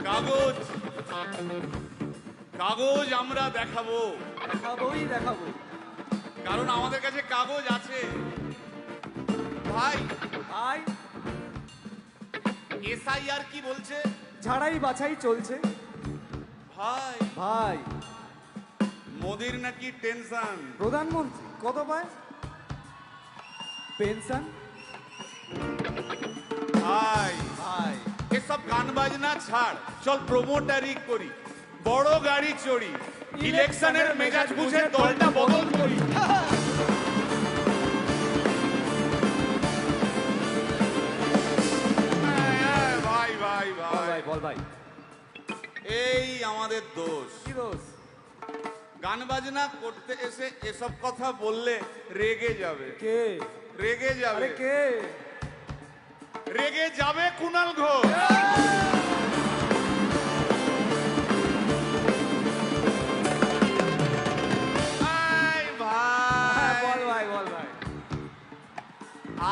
কাগজ কাগজ আমরা দেখাবো, দেখাবো, কারণ আমাদের কাছে কাগজ আছে। ভাই ভাই এসআইআর কি বলছে? ঝাড়াই বাছাই চলছে। ভাই ভাই মোদির নাকি টেনশন। প্রধানমন্ত্রী কত পায় পেনশন? ভাই ভাই এসব গান বাজনা ছাড়, চল প্রমোটারি করি, বড় গাড়ি চড়ি, ইলেকশনের মেজাজ বুঝে দলটা বদল করি। ভাই ভাই ভাই বল ভাই, এই আমাদের দোষ। কি দোষ? গান বাজনা করতে এসে এসব কথা বললে রেগে যাবে। কে রেগে যাবে? আরে কে রেগে যাবে? কুণাল ঘোষ। বল ভাই, বল ভাই।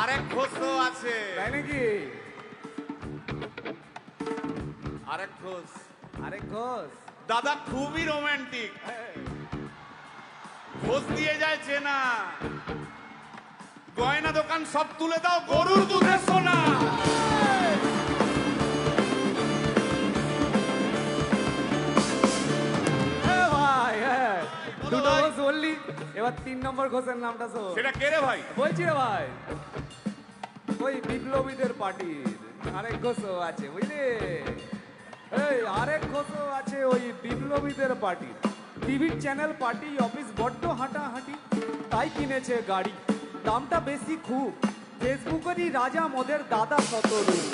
আরেক ঘোষ তো আছে। তাই নাকি? আরেক ঘোষ, আরেক ঘোষ দাদা খুবই রোমান্টিক, ঘোষ দিয়ে যায় চেনা, গয়না দোকান সব তুলে দাও, গরুর দুধের সোনা। ভাই দুটো ঘোষ বললি, এবার 3 নম্বর ঘোষের নামটা শোন। সেটা কে রে ভাই? বলছি রে ভাই, ওই বিপ্লবীদের পার্টির আরেক ঘোষও আছে বুঝলি। এই আরেক ঘোষও আছে ওই বিপ্লবীদের পার্টির। টিভির চ্যানেল, পার্টি অফিস বড্ড হাঁটাহাঁটি, তাই কিনেছে গাড়ি, দামটা বেশি খুব, ফেসবুকেরই রাজা মোদের দাদা শতরূপ।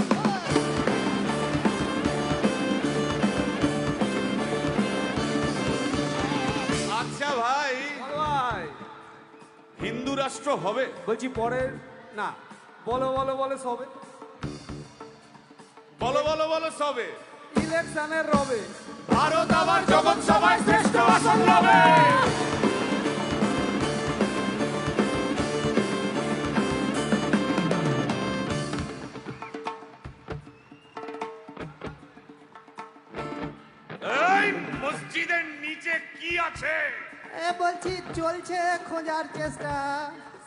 আচ্ছা ভাই, ভাই হিন্দু রাষ্ট্র হবে? বলছি পরে না, বলো বলো বলো সবে, বলো বলো বলো সবে। ইলেকশনের রবে ভারত আবার জগৎ সভায় শ্রেষ্ঠ আসন লবে। এই মসজিদের নিচে কি আছে? বলছি চলছে খোঁজার চেষ্টা।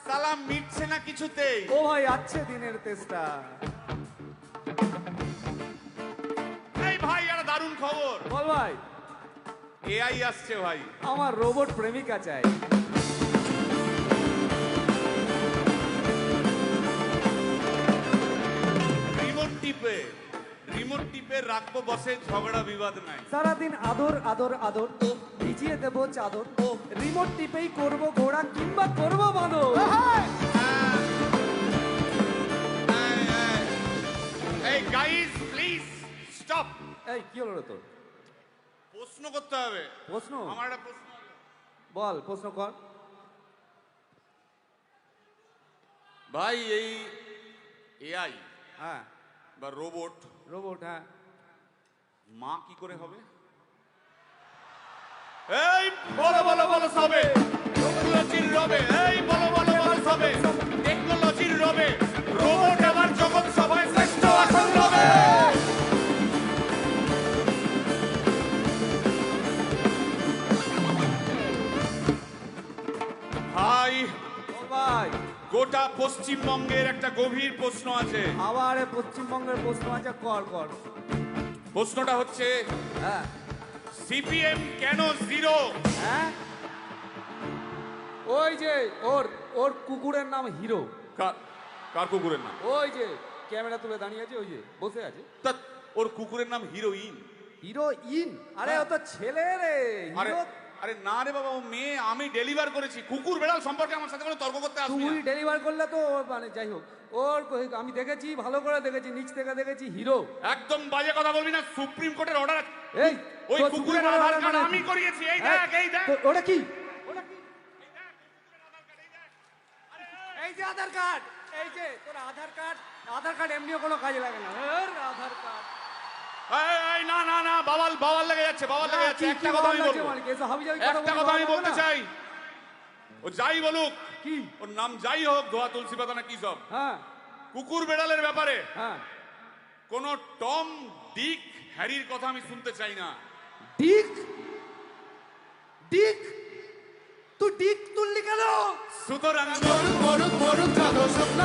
সালাম মিটছে না কিছুতেই। ও ভাই আছে দিনের চেষ্টা। এই ভাই আর দারুণ খবর, বল ভাই। এআই আসছে ভাই। আমার রোবট প্রেমিকা চাই। রিমোট টিপে রাখবো বসে, ঝগড়া বিবাদ নাই। সারাদিন আদর আদর আদর, ভিজিয়ে দেবো চাদর, রিমোট টিপেই করবো ঘোড়া কিংবা করবো বাঁদর। এই গাইস প্লিজ স্টপ। এই কি হলো রে তোর? প্রশ্ন করতে হবে। প্রশ্ন? আমার একটা প্রশ্ন। বল প্রশ্ন কর ভাই এই এআই হ্যাঁ বা রোবট, রোবট হ্যাঁ, মা কি করে হবে? এই বলো বলো বলো সবে, টেকনোলজির রবে। এই বলো বলো বলো সবে, টেকনোলজির রবে, রোবট আবার জগৎ সভায় শ্রেষ্ঠ আসন লবে। ভাই ভাই গোটা পশ্চিমবঙ্গের একটা গভীর প্রশ্ন আছে। আবার পশ্চিমবঙ্গের প্রশ্ন আছে, কর কর। প্রশ্নটা হচ্ছে, হ্যাঁ সিপিএম কেন জিরো? হ্যাঁ, ওই যে ওর ওর কুকুরের নাম হিরো। কার কুকুরের নাম? ওই যে ক্যামেরা তুলে দাঁড়িয়ে আছে, ওই যে বসে আছে। তা ওর কুকুরের নাম হিরোইন। হিরোইন? আরে ও তো ছেলে রে। আরে হিরো আরে না রে বাবা, ও মেয়ে। আমি ডেলিভার করেছি। কুকুর বেড়াল সম্পর্কে আমার সাথে কোনো তর্ক করতে আসবি তুই না। ডেলিভার করলে তো মানে যাই হোক, ওর আমি দেখেছি, ভালো করে দেখেছি, নিচ থেকে দেখেছি হিরো। একদম বাজে কথা বলবি না, সুপ্রিম কোর্টের অর্ডার। এই ওই তোর কুকুরের সুপ্রিম আধার কোর্টের কার্ড order আমি মানে- করিয়েছি। এই হ্যাঁ, দেখ, এই দেখ। ওটা কি? এই যে আধার কার্ড, এই যে তোর আধার কার্ড। আধার কার্ড এমনিও কোনো কাজে লাগে না। আধার কার্ড। এই না না না, বাওয়াল বাওয়াল লেগে যাচ্ছে, বাওয়াল লেগে যাচ্ছে। একটা কথা আমি বলবো, একটা কথা আমি বলতে চাই। ও যাই বলুক, কি ওর নাম যাই হোক, ধোয়া তুলসী পাতা না কি সব, হ্যাঁ কুকুর বেড়ালের ব্যাপারে হ্যাঁ কোন টম ডিক হ্যারির কথা আমি শুনতে চাই না। ডিক ডিক তুই ডিক তুললি কেন? সুতরাং মরুক মরুক মরুক যত স্বপ্ন